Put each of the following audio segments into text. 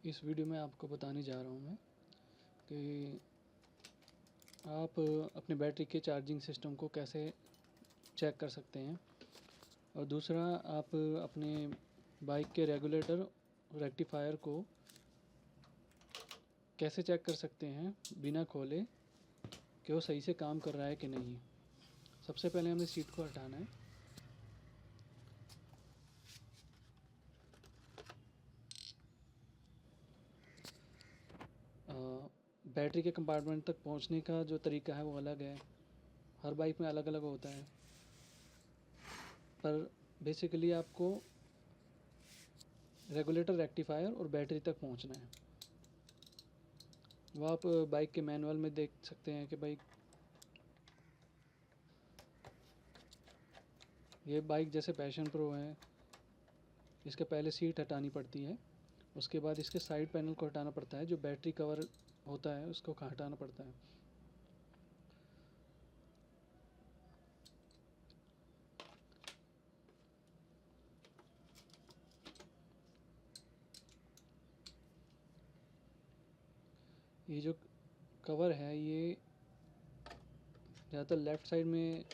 इस वीडियो में आपको बताने जा रहा हूँ मैं कि आप अपने बैटरी के चार्जिंग सिस्टम को कैसे चेक कर सकते हैं, और दूसरा आप अपने बाइक के रेगुलेटर रेक्टिफायर को कैसे चेक कर सकते हैं बिना खोले कि वो सही से काम कर रहा है कि नहीं। सबसे पहले हमें सीट को हटाना है। बैटरी के कंपार्टमेंट तक पहुंचने का जो तरीका है वो अलग है, हर बाइक में अलग अलग होता है, पर बेसिकली आपको रेगुलेटर रेक्टिफायर और बैटरी तक पहुंचना है। वो आप बाइक के मैनुअल में देख सकते हैं कि भाई ये बाइक जैसे पैशन प्रो है, इसके पहले सीट हटानी पड़ती है, उसके बाद इसके साइड पैनल को हटाना पड़ता है, जो बैटरी कवर होता है उसको हटाना पड़ता है। ये जो कवर है ये ज़्यादातर लेफ़्ट साइड में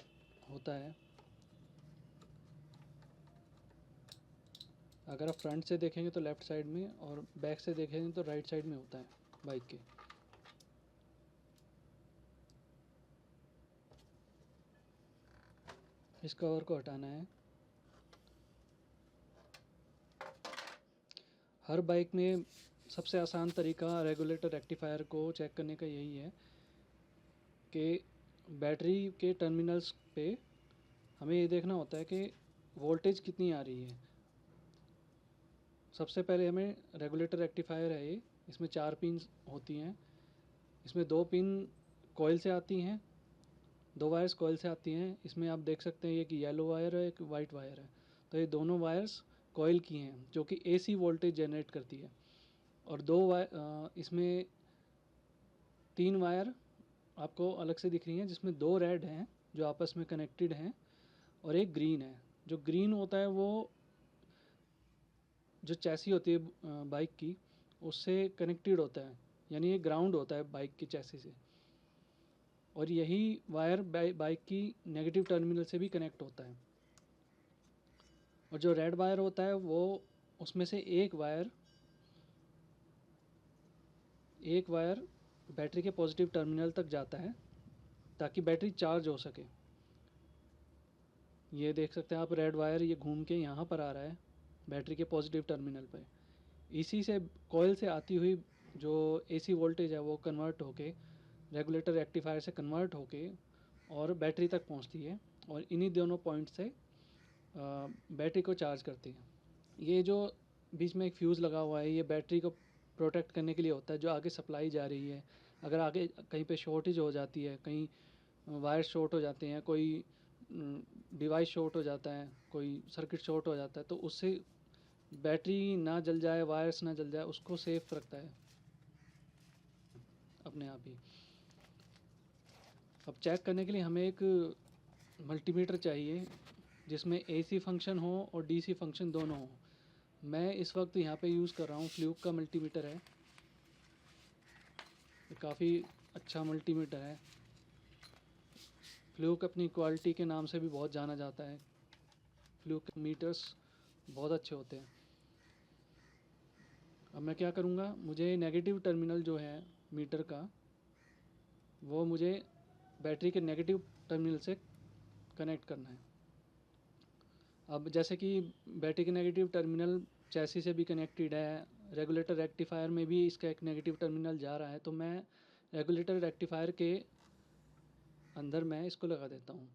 होता है। अगर आप फ्रंट से देखेंगे तो लेफ़्ट साइड में, और बैक से देखेंगे तो राइट साइड में होता है बाइक के। इस कवर को हटाना है। हर बाइक में सबसे आसान तरीका रेगुलेटर रेक्टिफायर को चेक करने का यही है कि बैटरी के टर्मिनल्स पे हमें ये देखना होता है कि वोल्टेज कितनी आ रही है। सबसे पहले हमें रेगुलेटर रेक्टिफायर है ये, इसमें 4 पिन होती हैं। इसमें 2 पिन कॉइल से आती हैं, 2 वायर्स कॉइल से आती हैं। इसमें आप देख सकते हैं एक येलो वायर है, एक वाइट वायर है। तो ये दोनों वायर्स कॉइल की हैं जो कि एसी वोल्टेज जनरेट करती है। और इसमें 3 वायर आपको अलग से दिख रही हैं, जिसमें 2 रेड हैं जो आपस में कनेक्टेड हैं, और एक ग्रीन है। जो ग्रीन होता है वो जो चैसी होती है बाइक की, उससे कनेक्टेड होता है, यानी ये ग्राउंड होता है बाइक की चैसी से। और यही वायर बाइक की नेगेटिव टर्मिनल से भी कनेक्ट होता है। और जो रेड वायर होता है वो उसमें से एक वायर बैटरी के पॉजिटिव टर्मिनल तक जाता है ताकि बैटरी चार्ज हो सके। ये देख सकते हैं आप, रेड वायर ये घूम के यहाँ पर आ रहा है बैटरी के पॉजिटिव टर्मिनल पे। इसी से कॉइल से आती हुई जो एसी वोल्टेज है वो कन्वर्ट होके रेगुलेटर रेक्टिफायर से कन्वर्ट होके और बैटरी तक पहुंचती है, और इन्हीं दोनों पॉइंट से बैटरी को चार्ज करती है। ये जो बीच में एक फ्यूज़ लगा हुआ है, ये बैटरी को प्रोटेक्ट करने के लिए होता है, जो आगे सप्लाई जा रही है। अगर आगे कहीं पे शॉर्टेज हो जाती है, कहीं वायर शॉर्ट हो जाते हैं, कोई डिवाइस शॉर्ट हो जाता है, कोई सर्किट शॉर्ट हो जाता है, तो उससे बैटरी ना जल जाए, वायर्स ना जल जाए, उसको सेफ रखता है अपने आप ही। अब चेक करने के लिए हमें एक मल्टीमीटर चाहिए जिसमें एसी फंक्शन हो और डीसी फंक्शन दोनों हो। मैं इस वक्त यहाँ पे यूज़ कर रहा हूँ फ्लूक का मल्टीमीटर है। ये काफ़ी अच्छा मल्टीमीटर है। फ्लूक अपनी क्वालिटी के नाम से भी बहुत जाना जाता है। फ्लूक मीटर्स बहुत अच्छे होते हैं। अब मैं क्या करूँगा, मुझे नेगेटिव टर्मिनल जो है मीटर का, वो मुझे बैटरी के नेगेटिव टर्मिनल से कनेक्ट करना है। अब जैसे कि बैटरी के नेगेटिव टर्मिनल चैसी से भी कनेक्टेड है, रेगुलेटर रेक्टिफायर में भी इसका एक नेगेटिव टर्मिनल जा रहा है, तो मैं रेगुलेटर रेक्टिफायर के अंदर मैं इसको लगा देता हूँ।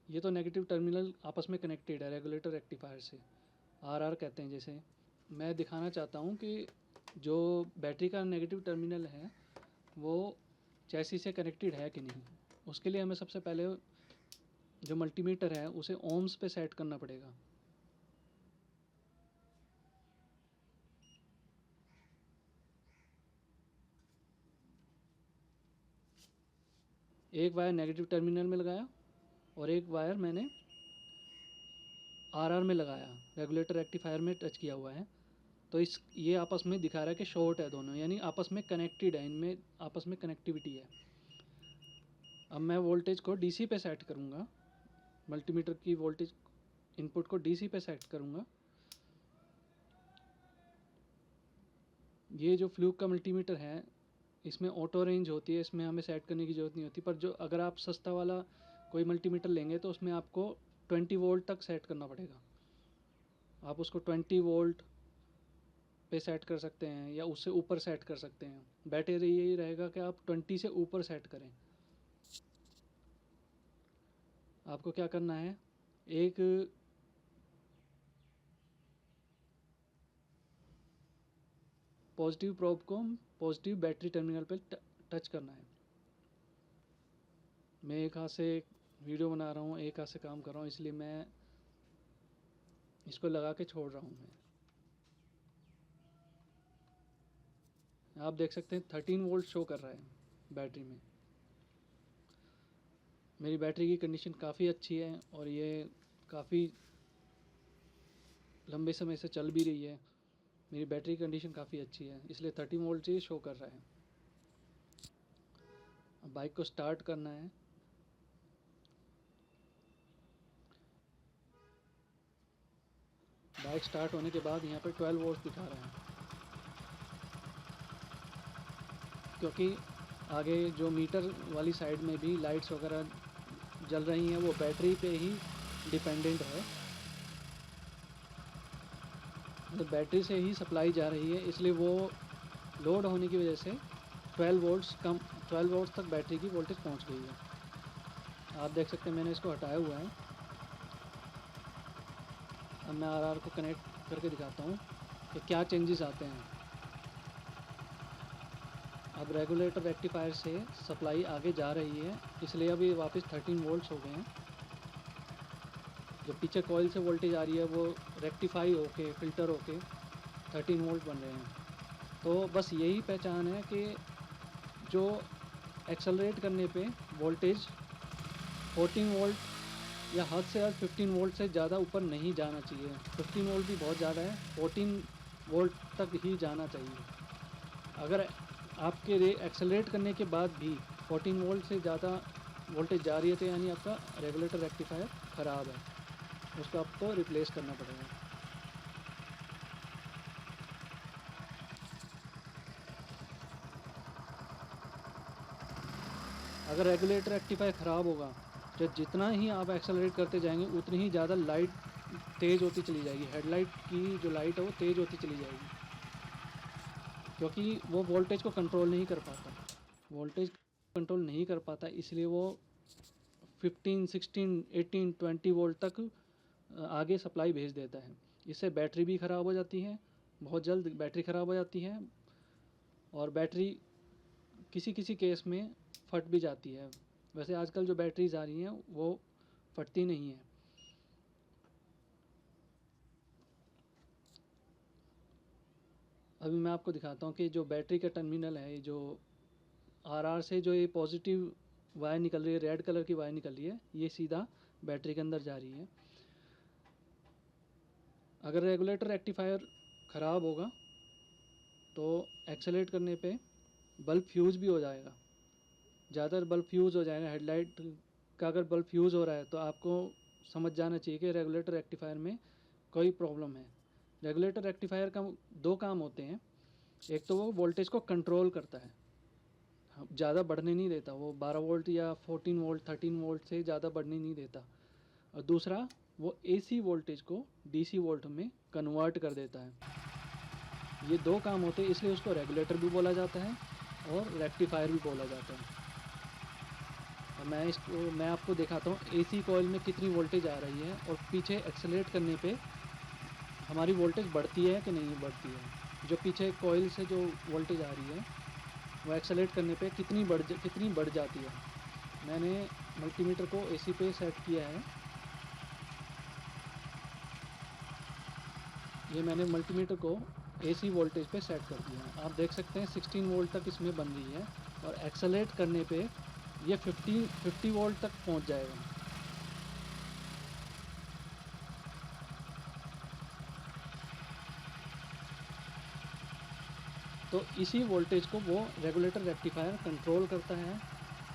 ये तो नेगेटिव टर्मिनल आपस में कनेक्टेड है रेगुलेटर रेक्टिफायर से, आर कहते हैं जैसे। मैं दिखाना चाहता हूँ कि जो बैटरी का नेगेटिव टर्मिनल है वो चैसी से कनेक्टेड है कि नहीं। उसके लिए हमें सबसे पहले जो मल्टीमीटर है उसे ओम्स पे सेट करना पड़ेगा। एक वायर नेगेटिव टर्मिनल में लगाया और एक वायर मैंने आरआर में लगाया, रेगुलेटर रेक्टिफायर में टच किया हुआ है। तो ये आपस में दिखा रहा है कि शॉर्ट है दोनों, यानी आपस में कनेक्टेड है, इनमें आपस में कनेक्टिविटी है। अब मैं वोल्टेज को डीसी पे सेट करूँगा, मल्टीमीटर की वोल्टेज इनपुट को डीसी पे सेट करूँगा। ये जो फ्लूक का मल्टीमीटर है इसमें ऑटो रेंज होती है, इसमें हमें सेट करने की ज़रूरत नहीं होती। पर जो अगर आप सस्ता वाला कोई मल्टीमीटर लेंगे तो उसमें आपको 20 वोल्ट तक सेट करना पड़ेगा। आप उसको 20 वोल्ट पे सेट कर सकते हैं या उससे ऊपर सेट कर सकते हैं। बेटर यही रहेगा कि आप 20 से ऊपर सेट करें। आपको क्या करना है, एक पॉजिटिव प्रोब को पॉजिटिव बैटरी टर्मिनल पर टच करना है। मैं एक हाथ से वीडियो बना रहा हूँ, एक हाथ से काम कर रहा हूँ, इसलिए मैं इसको लगा के छोड़ रहा हूँ। आप देख सकते हैं 13 वोल्ट शो कर रहा है बैटरी में। मेरी बैटरी की कंडीशन काफ़ी अच्छी है और ये काफ़ी लंबे समय से चल भी रही है। मेरी बैटरी की कंडीशन काफ़ी अच्छी है, इसलिए 13 वोल्ट से शो कर रहा है। अब बाइक को स्टार्ट करना है। बाइक स्टार्ट होने के बाद यहाँ पर 12 वोल्ट दिखा रहा है, क्योंकि आगे जो मीटर वाली साइड में भी लाइट्स वगैरह जल रही हैं वो बैटरी पे ही डिपेंडेंट है। तो बैटरी से ही सप्लाई जा रही है, इसलिए वो लोड होने की वजह से 12 वोल्ट तक बैटरी की वोल्टेज पहुंच गई है। आप देख सकते हैं मैंने इसको हटाया हुआ है। अब मैं आरआर को कनेक्ट करके दिखाता हूँ कि क्या चेंजेस आते हैं। अब रेगुलेटर रेक्टिफायर से सप्लाई आगे जा रही है, इसलिए अभी वापस 13 वोल्ट्स हो गए हैं। जो पीछे कॉइल से वोल्टेज आ रही है वो रेक्टिफाई होके फ़िल्टर होके 13 वोल्ट बन रहे हैं। तो बस यही पहचान है कि जो एक्सेलरेट करने पे वोल्टेज 14 वोल्ट या हद से हद 15 वोल्ट से ज़्यादा ऊपर नहीं जाना चाहिए। 15 वोल्ट भी बहुत ज़्यादा है, 14 वोल्ट तक ही जाना चाहिए। अगर आपके एक्सेलरेट करने के बाद भी 14 वोल्ट से ज़्यादा वोल्टेज जा रही है तो यानी आपका रेगुलेटर रेक्टिफायर ख़राब है, उसको आपको रिप्लेस करना पड़ेगा। अगर रेगुलेटर रेक्टिफायर ख़राब होगा तो जितना ही आप एक्सेलरेट करते जाएंगे उतनी ही ज़्यादा लाइट तेज़ होती चली जाएगी। हेडलाइट की जो लाइट है वो तेज़ होती चली जाएगी, क्योंकि वो वोल्टेज को कंट्रोल नहीं कर पाता। वोल्टेज कंट्रोल नहीं कर पाता, इसलिए वो 15, 16, 18, 20 वोल्ट तक आगे सप्लाई भेज देता है। इससे बैटरी भी ख़राब हो जाती है, बहुत जल्द बैटरी ख़राब हो जाती है और बैटरी किसी किसी केस में फट भी जाती है। वैसे आजकल जो बैटरीज आ रही हैं वो फटती नहीं है। अभी मैं आपको दिखाता हूँ कि जो बैटरी का टर्मिनल है, जो आरआर से जो ये पॉजिटिव वायर निकल रही है, रेड कलर की वायर निकल रही है, ये सीधा बैटरी के अंदर जा रही है। अगर रेगुलेटर रेक्टिफायर ख़राब होगा तो एक्सेलेरेट करने पे बल्ब फ्यूज़ भी हो जाएगा। ज़्यादातर बल्ब फ्यूज़ हो जाएगा। हेडलाइट का अगर बल्ब फ्यूज़ हो रहा है तो आपको समझ जाना चाहिए कि रेगुलेटर रेक्टिफायर में कोई प्रॉब्लम है। रेगुलेटर रेक्टिफायर का दो काम होते हैं, एक तो वो वोल्टेज को कंट्रोल करता है, ज़्यादा बढ़ने नहीं देता, वो 12 वोल्ट या 14 वोल्ट 13 वोल्ट से ज़्यादा बढ़ने नहीं देता। और दूसरा वो एसी वोल्टेज को डीसी वोल्ट में कन्वर्ट कर देता है। ये दो काम होते हैं, इसलिए उसको रेगुलेटर भी बोला जाता है और रेक्टिफायर भी बोला जाता है। और मैं आपको दिखाता हूँ एसी कॉइल में कितनी वोल्टेज आ रही है और पीछे एक्सेलरेट करने पे हमारी वोल्टेज बढ़ती है कि नहीं बढ़ती है। जो पीछे कॉइल से जो वोल्टेज आ रही है वो एक्सेलरेट करने पे कितनी बढ़ जाती है। मैंने मल्टीमीटर को एसी पे सेट किया है। ये मैंने मल्टीमीटर को एसी वोल्टेज पे सेट कर दिया है। आप देख सकते हैं 16 वोल्ट तक इसमें बन रही है और एक्सेलरेट करने पे ये 50 वोल्ट तक पहुंच जाएगा। तो इसी वोल्टेज को वो रेगुलेटर रेक्टिफायर कंट्रोल करता है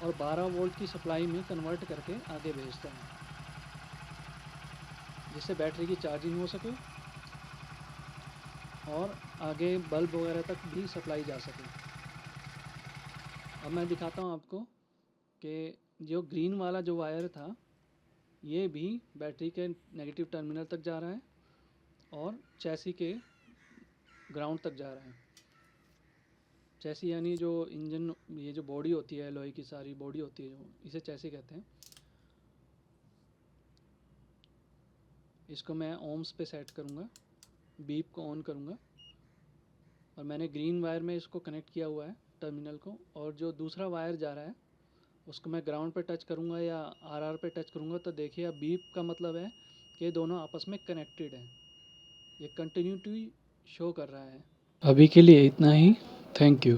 और 12 वोल्ट की सप्लाई में कन्वर्ट करके आगे भेजता है, जिससे बैटरी की चार्जिंग हो सके और आगे बल्ब वगैरह तक भी सप्लाई जा सके। अब मैं दिखाता हूँ आपको कि जो ग्रीन वाला जो वायर था ये भी बैटरी के नेगेटिव टर्मिनल तक जा रहा है और चैसी के ग्राउंड तक जा रहा है। चैसी यानी जो इंजन, ये जो बॉडी होती है, लोहे की सारी बॉडी होती है, जो इसे चैसी कहते हैं। इसको मैं ओम्स पे सेट करूँगा, बीप को ऑन करूँगा और मैंने ग्रीन वायर में इसको कनेक्ट किया हुआ है टर्मिनल को, और जो दूसरा वायर जा रहा है उसको मैं ग्राउंड पे टच करूँगा या आर पे टच करूँगा तो देखिए अब बीप का मतलब है कि दोनों आपस में कनेक्टेड है, ये कंटिन्यूटी शो कर रहा है। अभी के लिए इतना ही। Thank you.